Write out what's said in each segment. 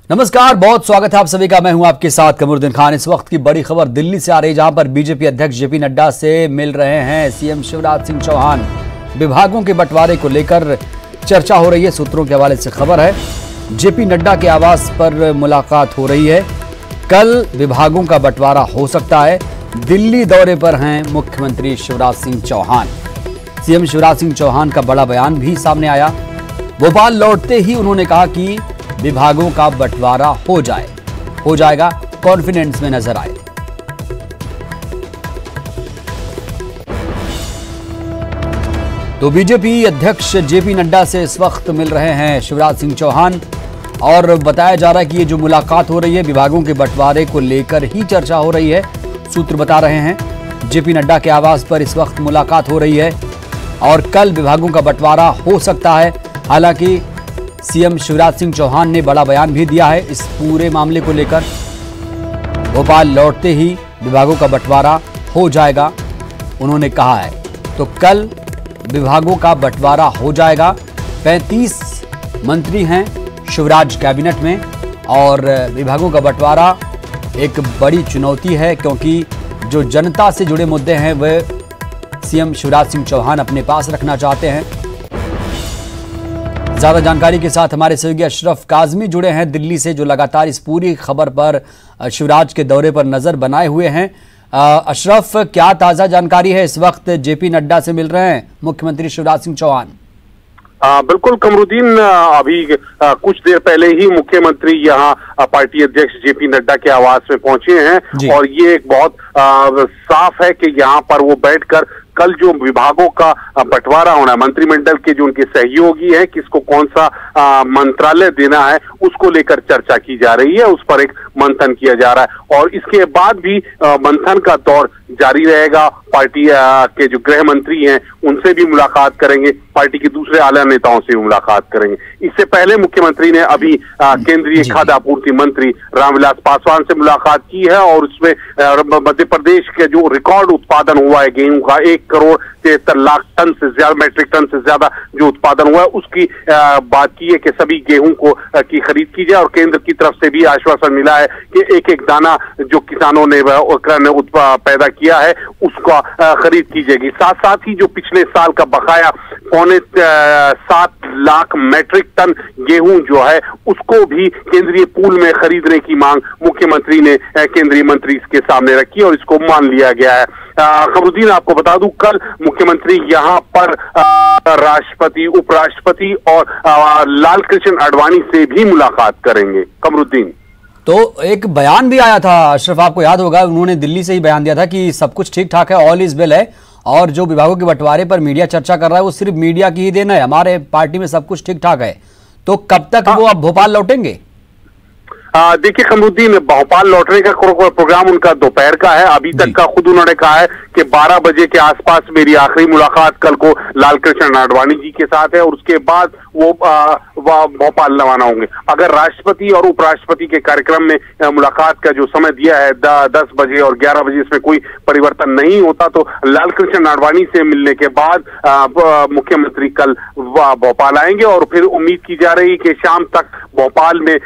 नमस्कार, बहुत स्वागत है आप सभी का। मैं हूं आपके साथ कमरुद्दीन खान। इस वक्त की बड़ी खबर दिल्ली से आ रही है, जहां पर बीजेपी अध्यक्ष जेपी नड्डा से मिल रहे हैं सीएम शिवराज सिंह चौहान। विभागों के बंटवारे को लेकर चर्चा हो रही है। सूत्रों के हवाले से खबर है, जेपी नड्डा के आवास पर मुलाकात हो रही है। कल विभागों का बंटवारा हो सकता है। दिल्ली दौरे पर हैं मुख्यमंत्री शिवराज सिंह चौहान। सीएम शिवराज सिंह चौहान का बड़ा बयान भी सामने आया। भोपाल लौटते ही उन्होंने कहा कि विभागों का बंटवारा हो जाएगा, कॉन्फिडेंस में नजर आए। तो बीजेपी अध्यक्ष जेपी नड्डा से इस वक्त मिल रहे हैं शिवराज सिंह चौहान, और बताया जा रहा है कि ये जो मुलाकात हो रही है विभागों के बंटवारे को लेकर ही चर्चा हो रही है। सूत्र बता रहे हैं जेपी नड्डा के आवास पर इस वक्त मुलाकात हो रही है और कल विभागों का बंटवारा हो सकता है। हालांकि सीएम शिवराज सिंह चौहान ने बड़ा बयान भी दिया है इस पूरे मामले को लेकर। भोपाल लौटते ही विभागों का बंटवारा हो जाएगा, उन्होंने कहा है। तो कल विभागों का बंटवारा हो जाएगा। 35 मंत्री हैं शिवराज कैबिनेट में, और विभागों का बंटवारा एक बड़ी चुनौती है, क्योंकि जो जनता से जुड़े मुद्दे हैं वह सीएम शिवराज सिंह चौहान अपने पास रखना चाहते हैं। ज्यादा जानकारी के साथ हमारे सहयोगी अशरफ काजमी जुड़े हैं दिल्ली से, जो लगातार इस पूरी खबर पर शिवराज के दौरे पर नजर बनाए हुए हैं। अशरफ, क्या ताजा जानकारी है? इस वक्त जेपी नड्डा से मिल रहे हैं मुख्यमंत्री शिवराज सिंह चौहान। बिल्कुल कमरुद्दीन, अभी कुछ देर पहले ही मुख्यमंत्री यहाँ पार्टी अध्यक्ष जेपी नड्डा के आवास में पहुंचे हैं, और ये एक बहुत साफ है कि यहाँ पर वो बैठकर कल जो विभागों का बंटवारा होना है, मंत्रिमंडल के जो उनके सहयोगी हैं, किसको कौन सा मंत्रालय देना है, उसको लेकर चर्चा की जा रही है। उस पर एक मंथन किया जा रहा है, और इसके बाद भी मंथन का दौर जारी रहेगा। पार्टी के जो गृह मंत्री हैं उनसे भी मुलाकात करेंगे, पार्टी के दूसरे आला नेताओं से भी मुलाकात करेंगे। इससे पहले मुख्यमंत्री ने अभी केंद्रीय खाद्य आपूर्ति मंत्री रामविलास पासवान से मुलाकात की है, और उसमें मध्य प्रदेश के जो रिकॉर्ड उत्पादन हुआ है गेहूं का, 1,73,00,000 टन से ज्यादा, मैट्रिक टन से ज्यादा जो उत्पादन हुआ है, उसकी बात की है कि सभी गेहूं को की खरीद की जाए। और केंद्र की तरफ से भी आश्वासन मिला है कि एक एक दाना जो किसानों ने पैदा किया है उसका खरीद की जाएगी। साथ साथ ही जो पिछले साल का बकाया 7.25 लाख मैट्रिक टन गेहूं जो है उसको भी केंद्रीय पूल में खरीदने की मांग मुख्यमंत्री ने केंद्रीय मंत्री के सामने रखी, और इसको मान लिया गया है। कमरुद्दीन, आपको बता दूं कल मुख्यमंत्री यहाँ पर राष्ट्रपति, उपराष्ट्रपति और लाल कृष्ण आडवाणी से भी मुलाकात करेंगे। कमरुद्दीन, तो एक बयान भी आया था अशरफ, आपको याद होगा, उन्होंने दिल्ली से ही बयान दिया था कि सब कुछ ठीक ठाक है, ऑल इज वेल है, और जो विभागों के बंटवारे पर मीडिया चर्चा कर रहा है वो सिर्फ मीडिया की ही देन है, हमारे पार्टी में सब कुछ ठीक ठाक है। तो कब तक वो अब भोपाल लौटेंगे? देखिए कमरुद्दीन, भोपाल लौटने का प्रोग्राम उनका दोपहर का है। अभी तक का खुद उन्होंने कहा है कि 12 बजे के आसपास मेरी आखिरी मुलाकात कल को लाल कृष्ण आडवाणी जी के साथ है, और उसके बाद वो भोपाल रवाना होंगे। अगर राष्ट्रपति और उपराष्ट्रपति के कार्यक्रम में मुलाकात का जो समय दिया है 10 बजे और 11 बजे, इसमें कोई परिवर्तन नहीं होता, तो लाल कृष्ण आडवाणी से मिलने के बाद मुख्यमंत्री कल भोपाल आएंगे, और फिर उम्मीद की जा रही है कि शाम तक भोपाल में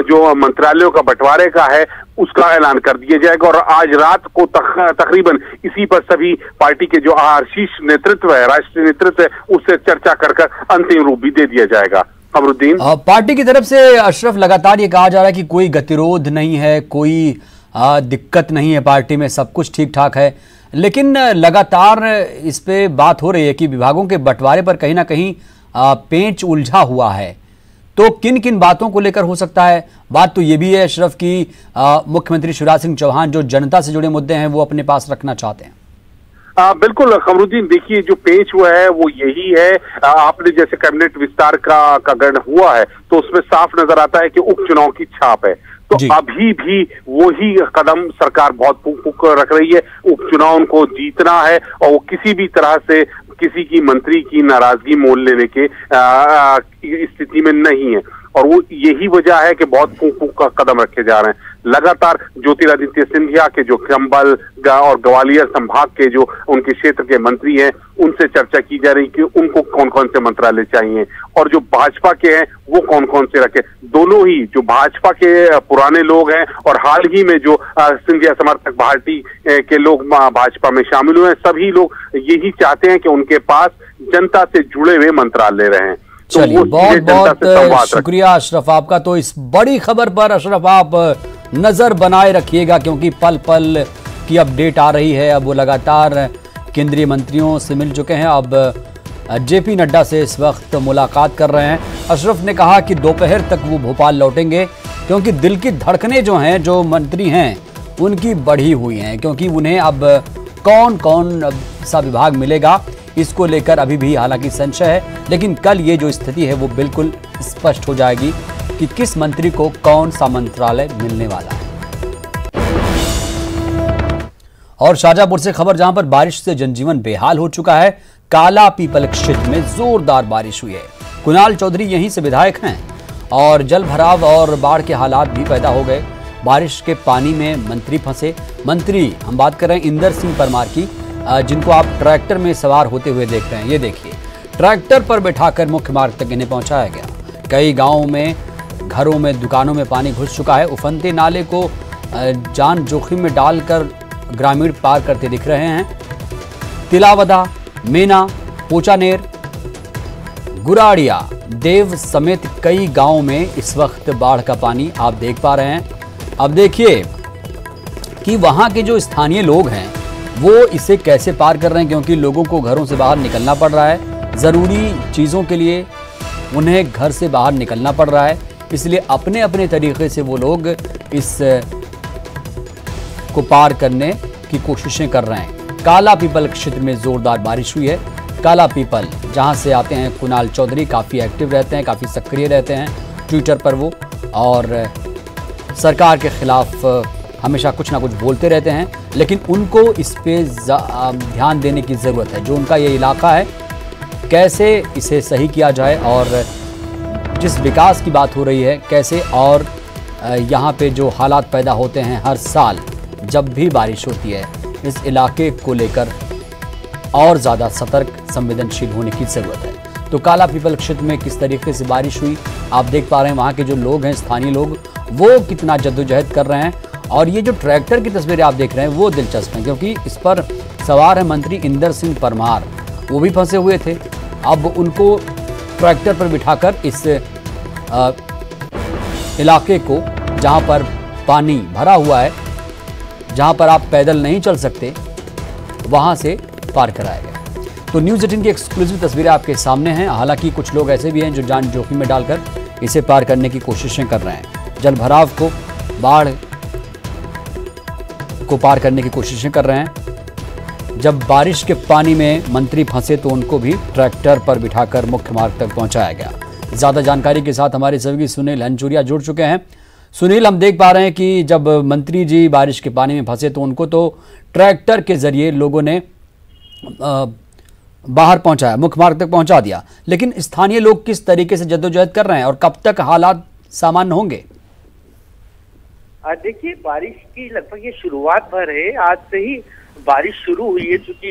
जो मंत्रालयों का बंटवारे का है उसका ऐलान कर दिया जाएगा। और आज रात को तकरीबन इसी पर सभी पार्टी के जो शीर्ष नेतृत्व है, राष्ट्रीय नेतृत्व है, उससे चर्चा कर अंतिम रूप भी दे दिया जाएगा। कमरुद्दीन, पार्टी की तरफ से अशरफ लगातार ये कहा जा रहा है कि कोई गतिरोध नहीं है, कोई दिक्कत नहीं है, पार्टी में सब कुछ ठीक ठाक है, लेकिन लगातार इस पे बात हो रही है कि विभागों के बंटवारे पर कहीं ना कहीं पेंच उलझा हुआ है। तो किन किन बातों को लेकर हो सकता है? बात तो ये भी है अशरफ की मुख्यमंत्री शिवराज सिंह चौहान जो जनता से जुड़े मुद्दे हैं वो अपने पास रखना चाहते हैं। बिल्कुल कमरुद्दीन, देखिए जो पेच हुआ है वो यही है। आपने जैसे कैबिनेट विस्तार का गठन हुआ है तो उसमें साफ नजर आता है कि उपचुनाव की छाप है, तो अभी भी वही कदम सरकार बहुत फूक रख रही है। उपचुनाव उनको जीतना है, और वो किसी भी तरह से किसी की मंत्री की नाराजगी मोल लेने के स्थिति में नहीं है, और वो यही वजह है कि बहुत फूक का कदम रखे जा रहे हैं। लगातार ज्योतिरादित्य सिंधिया के जो चंबल और ग्वालियर संभाग के जो उनके क्षेत्र के मंत्री हैं उनसे चर्चा की जा रही कि उनको कौन कौन से मंत्रालय चाहिए और जो भाजपा के हैं वो कौन कौन से रखे। दोनों ही जो भाजपा के पुराने लोग हैं और हाल ही में जो सिंधिया समर्थक पार्टी के लोग भाजपा में शामिल हुए हैं, सभी लोग यही चाहते हैं कि उनके पास जनता से जुड़े हुए मंत्रालय रहें। चलिए, बहुत बहुत शुक्रिया अशरफ आपका। तो इस बड़ी खबर पर अशरफ आप नजर बनाए रखिएगा, क्योंकि पल पल की अपडेट आ रही है। अब वो लगातार केंद्रीय मंत्रियों से मिल चुके हैं, अब जेपी नड्डा से इस वक्त मुलाकात कर रहे हैं। अशरफ ने कहा कि दोपहर तक वो भोपाल लौटेंगे, क्योंकि दिल की धड़कनें जो हैं, जो मंत्री हैं उनकी बढ़ी हुई हैं, क्योंकि उन्हें अब कौन कौन सा विभाग मिलेगा इसको लेकर अभी भी हालांकि संशय है, लेकिन कल ये जो स्थिति है वो बिल्कुल स्पष्ट हो जाएगी कि किस मंत्री को कौन सा मंत्रालय मिलने वाला है। और शाहजहांपुर से खबर, जहां पर बारिश से जनजीवन बेहाल हो चुका है। काला पीपल क्षेत्र में जोरदार बारिश हुई है। कुणाल चौधरी यहीं से विधायक हैं और जल भराव और बाढ़ के हालात भी पैदा हो गए। बारिश के पानी में मंत्री फंसे। मंत्री हम बात कर रहे हैं इंदर सिंह परमार की, जिनको आप ट्रैक्टर में सवार होते हुए देख रहे हैं। ये देखिए, ट्रैक्टर पर बैठाकर मुख्य मार्ग तक इन्हें पहुंचाया गया। कई गांवों में, घरों में, दुकानों में पानी घुस चुका है। उफनते नाले को जान जोखिम में डालकर ग्रामीण पार करते दिख रहे हैं। तिलावदा, मेना, पोचानेर, गुराड़िया, देव समेत कई गांवों में इस वक्त बाढ़ का पानी आप देख पा रहे हैं। अब देखिए कि वहां के जो स्थानीय लोग हैं वो इसे कैसे पार कर रहे हैं, क्योंकि लोगों को घरों से बाहर निकलना पड़ रहा है। ज़रूरी चीज़ों के लिए उन्हें घर से बाहर निकलना पड़ रहा है, इसलिए अपने अपने तरीके से वो लोग इस को पार करने की कोशिशें कर रहे हैं। काला पीपल क्षेत्र में जोरदार बारिश हुई है। काला पीपल जहां से आते हैं कुणाल चौधरी, काफ़ी एक्टिव रहते हैं, काफ़ी सक्रिय रहते हैं ट्विटर पर वो, और सरकार के खिलाफ हमेशा कुछ ना कुछ बोलते रहते हैं, लेकिन उनको इस पे ध्यान देने की ज़रूरत है। जो उनका ये इलाका है, कैसे इसे सही किया जाए, और जिस विकास की बात हो रही है कैसे, और यहाँ पे जो हालात पैदा होते हैं हर साल जब भी बारिश होती है, इस इलाके को लेकर और ज़्यादा सतर्क, संवेदनशील होने की ज़रूरत है। तो काला पीपल क्षेत्र में किस तरीके से बारिश हुई आप देख पा रहे हैं। वहाँ के जो लोग हैं, स्थानीय लोग, वो कितना जद्दोजहद कर रहे हैं। और ये जो ट्रैक्टर की तस्वीरें आप देख रहे हैं वो दिलचस्प हैं, क्योंकि इस पर सवार है मंत्री इंदर सिंह परमार। वो भी फंसे हुए थे। अब उनको ट्रैक्टर पर बिठाकर इस इलाके को, जहाँ पर पानी भरा हुआ है, जहाँ पर आप पैदल नहीं चल सकते, वहाँ से पार कराया गया। तो न्यूज़ 18 की एक्सक्लूसिव तस्वीरें आपके सामने हैं। हालांकि कुछ लोग ऐसे भी हैं जो जान जोखिम में डालकर इसे पार करने की कोशिशें कर रहे हैं। जल भराव को, बाढ़ को पार करने की कोशिशें कर रहे हैं। जब बारिश के पानी में मंत्री फंसे तो उनको भी ट्रैक्टर पर बिठाकर मुख्य मार्ग तक पहुंचाया गया। ज़्यादा जानकारी के साथ हमारे सहयोगी सुनील हंचूरिया जुड़ चुके हैं। सुनील, हम देख पा रहे हैं कि जब मंत्री जी बारिश के पानी में फंसे तो उनको तो ट्रैक्टर के जरिए लोगों ने बाहर पहुंचाया, मुख्य मार्ग तक पहुंचा दिया, लेकिन स्थानीय लोग किस तरीके से जद्दोजहद कर रहे हैं और कब तक हालात सामान्य होंगे? देखिए, बारिश की लगभग ये शुरुआत भर है। आज से ही बारिश शुरू हुई है, चूंकि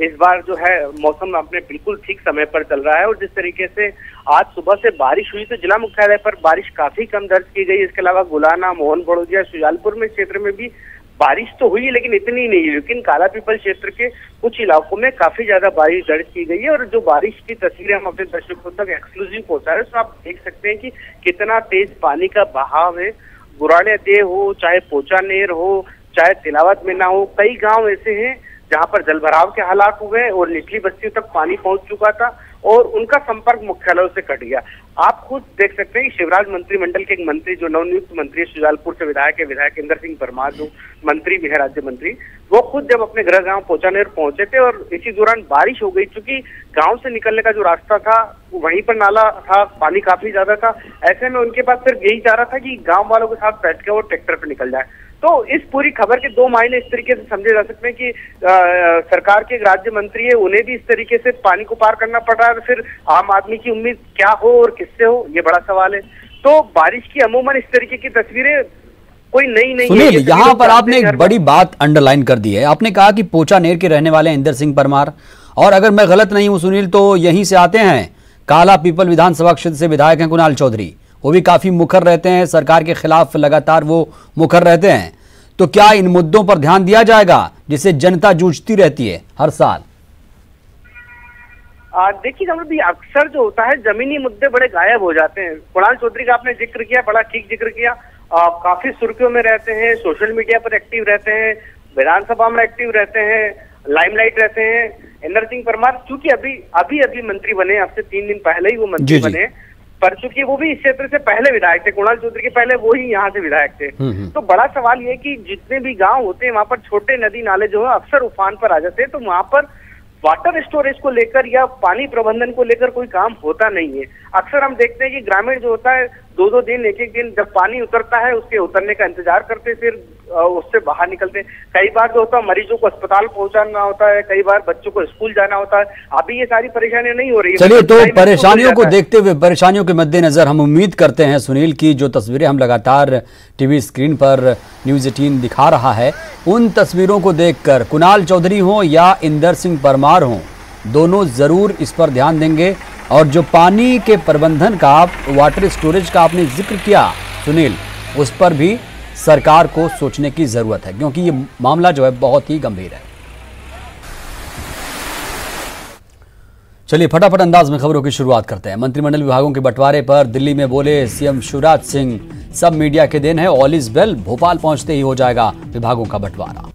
इस बार जो है मौसम अपने बिल्कुल ठीक समय पर चल रहा है। और जिस तरीके से आज सुबह से बारिश हुई तो जिला मुख्यालय पर बारिश काफी कम दर्ज की गई। इसके अलावा गुलाना, मोहन बड़ोदिया, शुजालपुर में क्षेत्र में भी बारिश तो हुई, लेकिन इतनी नहीं। लेकिन काला पीपल क्षेत्र के कुछ इलाकों में काफी ज्यादा बारिश दर्ज की गई है। और जो बारिश की तस्वीरें हम अपने दर्शकों तक एक्सक्लूसिव पहुंचा रहे हैं, तो आप देख सकते हैं कि कितना तेज पानी का बहाव है। गुराड़िया दे हो, चाहे पोचानेर हो, चाहे तिलावत में ना हो, कई गांव ऐसे हैं जहां पर जलभराव के हालात हुए और निचली बस्तियों तक पानी पहुंच चुका था और उनका संपर्क मुख्यालयों से कट गया। आप खुद देख सकते हैं कि शिवराज मंत्रिमंडल के एक मंत्री, जो नवनियुक्त मंत्री शुजालपुर से विधायक है, विधायक इंदर सिंह परमार, जो मंत्री भी है, राज्य मंत्री, वो खुद जब अपने गृह गांव पोचानेर पहुंचे थे और इसी दौरान बारिश हो गई। चूंकि गांव से निकलने का जो रास्ता था वहीं पर नाला था, पानी काफी ज्यादा था। ऐसे में उनके पास सिर्फ यही चाह रहा था कि गांव वालों के साथ बैठ के वो ट्रैक्टर पर निकल जाए। तो इस पूरी खबर के दो मायने इस तरीके से समझे जा सकते हैं कि सरकार के एक राज्य मंत्री है, उन्हें भी इस तरीके से पानी को पार करना पड़ रहा है। फिर आम आदमी की उम्मीद क्या हो और किससे हो, ये बड़ा सवाल है। तो बारिश की अमूमन इस तरीके की तस्वीरें कोई नई नहीं है। सुनील, यहाँ पर आपने एक बड़ी बात अंडरलाइन कर दी है। आपने कहा कि पोचानेर के रहने वाले इंदर सिंह परमार, और अगर मैं गलत नहीं हूं सुनील तो यहीं से आते हैं, काला पीपल विधानसभा क्षेत्र से विधायक हैं कुणाल चौधरी। वो भी काफी मुखर रहते हैं, सरकार के खिलाफ लगातार वो मुखर रहते हैं। तो क्या इन मुद्दों पर ध्यान दिया जाएगा जिससे जनता जूझती रहती है हर साल? देखिए कमल भी अक्सर जो होता है जमीनी मुद्दे बड़े गायब हो जाते हैं। कुणाल चौधरी का आपने जिक्र किया, बड़ा ठीक जिक्र किया। काफी सुर्खियों में रहते हैं, सोशल मीडिया पर एक्टिव रहते हैं, विधानसभा में एक्टिव रहते हैं, लाइमलाइट रहते हैं। इंदर सिंह परमार चूंकि अभी मंत्री बने, अब से 3 दिन पहले ही वो मंत्री बने, पर चूंकि वो भी इस क्षेत्र से पहले विधायक थे, कुणाल चौधरी के पहले वो ही यहाँ से विधायक थे। तो बड़ा सवाल ये कि जितने भी गांव होते हैं वहां पर छोटे नदी नाले जो है अक्सर उफान पर आ जाते हैं, तो वहां पर वाटर स्टोरेज को लेकर या पानी प्रबंधन को लेकर कोई काम होता नहीं है। अक्सर हम देखते हैं कि ग्रामीण जो होता है 2-2 दिन, 1-1 दिन जब पानी उतरता है उसके उतरने का इंतजार करते, फिर उससे बाहर निकलते। कई बार जो होता है मरीजों को अस्पताल पहुंचाना होता है, कई बार बच्चों को स्कूल जाना होता है। अभी ये सारी परेशानियां नहीं हो रही है। चलिए, तो परेशानियों को देखते हुए, परेशानियों के मद्देनजर हम उम्मीद करते हैं सुनील की जो तस्वीरें हम लगातार टीवी स्क्रीन पर न्यूज़ 18 दिखा रहा है, उन तस्वीरों को देखकर कुणाल चौधरी हो या इंदर सिंह परमार हो, दोनों जरूर इस पर ध्यान देंगे। और जो पानी के प्रबंधन का, वाटर स्टोरेज का आपने जिक्र किया सुनील, उस पर भी सरकार को सोचने की जरूरत है, क्योंकि ये मामला जो है बहुत ही गंभीर है। चलिए फटाफट अंदाज में खबरों की शुरुआत करते हैं। मंत्रिमंडल विभागों के बंटवारे पर दिल्ली में बोले सीएम शिवराज सिंह, सब मीडिया के देन है, ऑल इज वेल, भोपाल पहुंचते ही हो जाएगा विभागों का बंटवारा।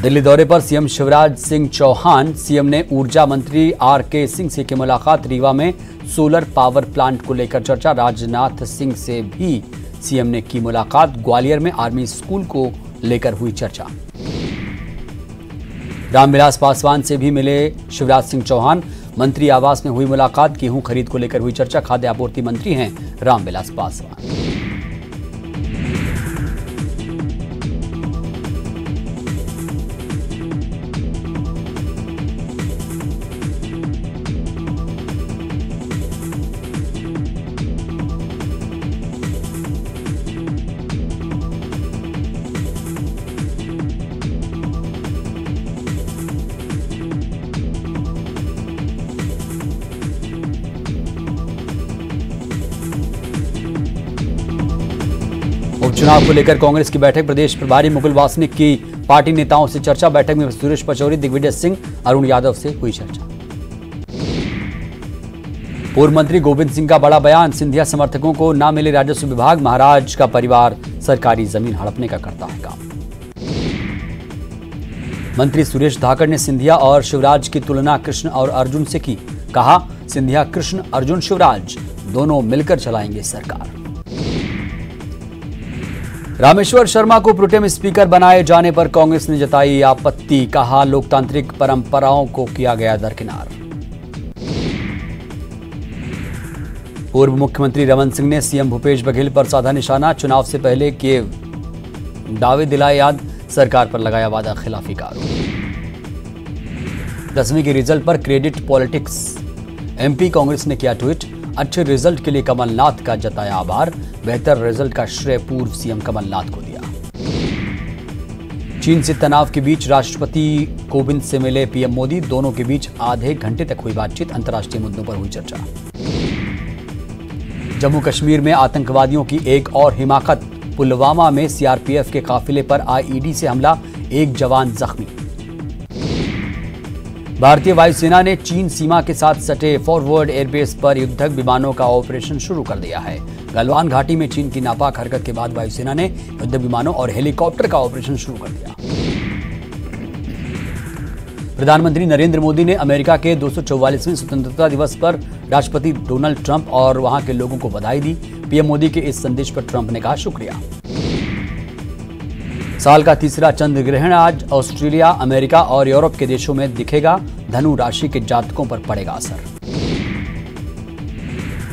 दिल्ली दौरे पर सीएम शिवराज सिंह चौहान, सीएम ने ऊर्जा मंत्री आरके सिंह से की मुलाकात, रीवा में सोलर पावर प्लांट को लेकर चर्चा, राजनाथ सिंह से भी सीएम ने की मुलाकात, ग्वालियर में आर्मी स्कूल को लेकर हुई चर्चा। रामविलास पासवान से भी मिले शिवराज सिंह चौहान, मंत्री आवास में हुई मुलाकात, गेहूं खरीद को लेकर हुई चर्चा, खाद्य आपूर्ति मंत्री हैं रामविलास पासवान। उपचुनाव को लेकर कांग्रेस की बैठक, प्रदेश प्रभारी मुकुल वासनिक की पार्टी नेताओं से चर्चा, बैठक में सुरेश पचौरी, दिग्विजय सिंह, अरुण यादव से हुई चर्चा। पूर्व मंत्री गोविंद सिंह का बड़ा बयान, सिंधिया समर्थकों को न मिले राजस्व विभाग, महाराज का परिवार सरकारी जमीन हड़पने का करता है काम। मंत्री सुरेश धाकड़ ने सिंधिया और शिवराज की तुलना कृष्ण और अर्जुन से की, कहा सिंधिया कृष्ण, अर्जुन शिवराज दोनों मिलकर चलाएंगे सरकार। रामेश्वर शर्मा को प्रोटेम स्पीकर बनाए जाने पर कांग्रेस ने जताई आपत्ति, कहा लोकतांत्रिक परंपराओं को किया गया दरकिनार। पूर्व मुख्यमंत्री रमन सिंह ने सीएम भूपेश बघेल पर साधा निशाना, चुनाव से पहले किए दावे दिलाए याद, सरकार पर लगाया वादा खिलाफी का आरोप। 10वीं के रिजल्ट पर क्रेडिट पॉलिटिक्स, एमपी कांग्रेस ने किया ट्वीट, अच्छे रिजल्ट के लिए कमलनाथ का जताया आभार, बेहतर रिजल्ट का श्रेय पूर्व सीएम कमलनाथ को दिया। चीन से तनाव के बीच राष्ट्रपति कोविंद से मिले पीएम मोदी, दोनों के बीच आधे घंटे तक हुई बातचीत, अंतर्राष्ट्रीय मुद्दों पर हुई चर्चा। जम्मू कश्मीर में आतंकवादियों की एक और हिमाकत, पुलवामा में सीआरपीएफ के काफिले पर आईईडी से हमला, एक जवान जख्मी। भारतीय वायुसेना ने चीन सीमा के साथ सटे फॉरवर्ड एयरबेस पर युद्धक विमानों का ऑपरेशन शुरू कर दिया है। गलवान घाटी में चीन की नापाक हरकत के बाद वायुसेना ने युद्धक विमानों और हेलीकॉप्टर का ऑपरेशन शुरू कर दिया। प्रधानमंत्री नरेंद्र मोदी ने अमेरिका के 244वें स्वतंत्रता दिवस पर राष्ट्रपति डोनाल्ड ट्रंप और वहां के लोगों को बधाई दी। पीएम मोदी के इस संदेश पर ट्रंप ने कहा शुक्रिया। साल का तीसरा चंद्र ग्रहण आज ऑस्ट्रेलिया, अमेरिका और यूरोप के देशों में दिखेगा, धनु राशि के जातकों पर पड़ेगा असर।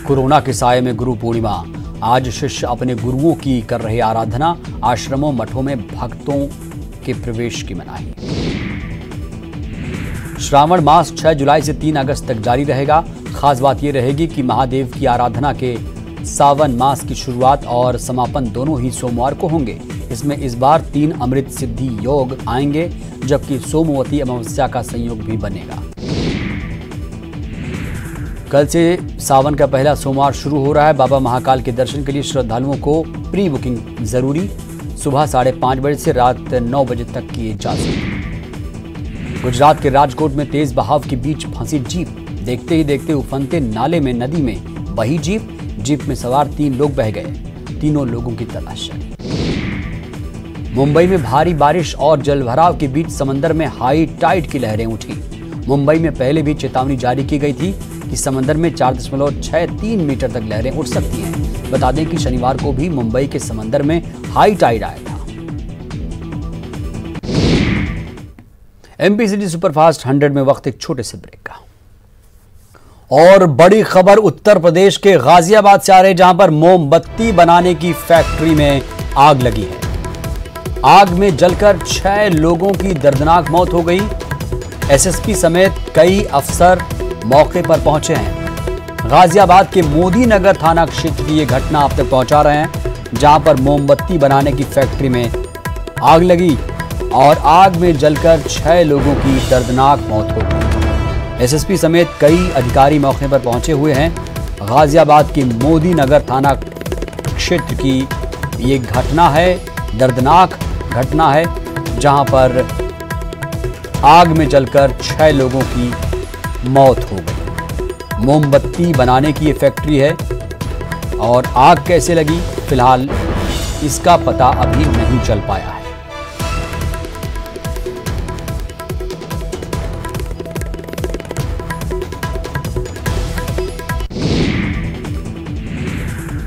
कोरोना के साये में गुरु पूर्णिमा, आज शिष्य अपने गुरुओं की कर रहे आराधना, आश्रमों मठों में भक्तों के प्रवेश की मनाही। श्रावण मास 6 जुलाई से 3 अगस्त तक जारी रहेगा। खास बात यह रहेगी कि महादेव की आराधना के सावन मास की शुरुआत और समापन दोनों ही सोमवार को होंगे। इसमें इस बार 3 अमृत सिद्धि योग आएंगे, जबकि सोमवती अमावस्या का संयोग भी बनेगा। कल से सावन का पहला सोमवार शुरू हो रहा है। बाबा महाकाल के दर्शन के लिए श्रद्धालुओं को प्री बुकिंग जरूरी। सुबह 5:30 बजे से रात 9 बजे तक की इजाजत। गुजरात के राजकोट में तेज बहाव के बीच फंसी जीप। देखते ही देखते उफनते नाले में नदी में बही जीप में सवार 3 लोग बह गए। तीनों लोगों की तलाश जारी। मुंबई में भारी बारिश और जलभराव के बीच समंदर में हाई टाइड की लहरें उठी। मुंबई में पहले भी चेतावनी जारी की गई थी कि समंदर में 4.63 मीटर तक लहरें उठ सकती हैं। बता दें कि शनिवार को भी मुंबई के समंदर में हाई टाइड आया था। एमपी सिटी सुपरफास्ट 100 में वक्त एक छोटे से ब्रेक का। और बड़ी खबर उत्तर प्रदेश के गाजियाबाद से आ रही, जहां पर मोमबत्ती बनाने की फैक्ट्री में आग लगी है। आग में जलकर 6 लोगों की दर्दनाक मौत हो गई। एसएसपी समेत कई अफसर मौके पर पहुंचे हैं। गाजियाबाद के मोदी नगर थाना क्षेत्र की यह घटना आप तक पहुंचा रहे हैं, जहां पर मोमबत्ती बनाने की फैक्ट्री में आग लगी और आग में जलकर 6 लोगों की दर्दनाक मौत हो गई। एसएसपी समेत कई अधिकारी मौके पर पहुंचे हुए हैं। गाजियाबाद के मोदी नगर थाना क्षेत्र की ये घटना है, दर्दनाक घटना है, जहां पर आग में जलकर 6 लोगों की मौत हो गई। मोमबत्ती बनाने की ये फैक्ट्री है और आग कैसे लगी, फिलहाल इसका पता अभी नहीं चल पाया है।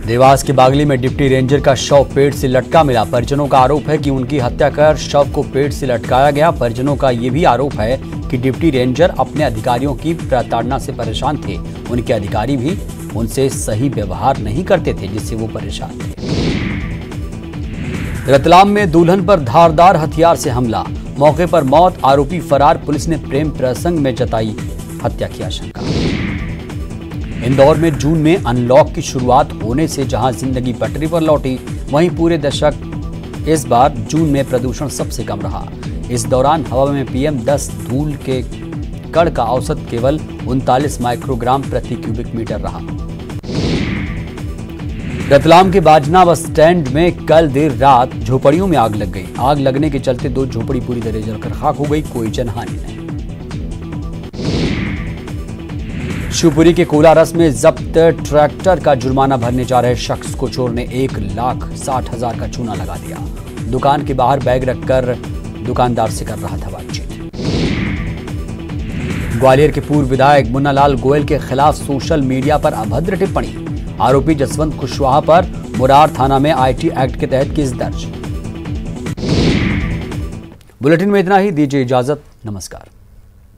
देवास के बागली में डिप्टी रेंजर का शव पेड़ से लटका मिला। परिजनों का आरोप है कि उनकी हत्या कर शव को पेड़ से लटकाया गया। परिजनों का यह भी आरोप है कि डिप्टी रेंजर अपने अधिकारियों की प्रताड़ना से परेशान थे। उनके अधिकारी भी उनसे सही व्यवहार नहीं करते थे, जिससे वो परेशान थे। रतलाम में दुल्हन पर धारदार हथियार से हमला, मौके पर मौत, आरोपी फरार। पुलिस ने प्रेम प्रसंग में जताई हत्या की आशंका। इंदौर में जून में अनलॉक की शुरुआत होने से जहां जिंदगी पटरी पर लौटी, वहीं पूरे दशक इस बार जून में प्रदूषण सबसे कम रहा। इस दौरान हवा में PM10 धूल के कण का औसत केवल 39 माइक्रोग्राम प्रति क्यूबिक मीटर रहा। रतलाम के बाजना बस स्टैंड में कल देर रात झोपड़ियों में आग लग गई। आग लगने के चलते 2 झोपड़ी पूरी तरह जलकर खाक हो गई। कोई जनहानि नहीं। शिवपुरी के कोलारस में जब्त ट्रैक्टर का जुर्माना भरने जा रहे शख्स को चोर ने 1,60,000 का चूना लगा दिया। दुकान के बाहर बैग रखकर दुकानदार से कर रहा था बातचीत। ग्वालियर के पूर्व विधायक मुन्ना लाल गोयल के खिलाफ सोशल मीडिया पर अभद्र टिप्पणी। आरोपी जसवंत कुशवाहा पर मुरार थाना में IT एक्ट के तहत केस दर्ज। बुलेटिन में इतना ही, दीजिए इजाजत, नमस्कार।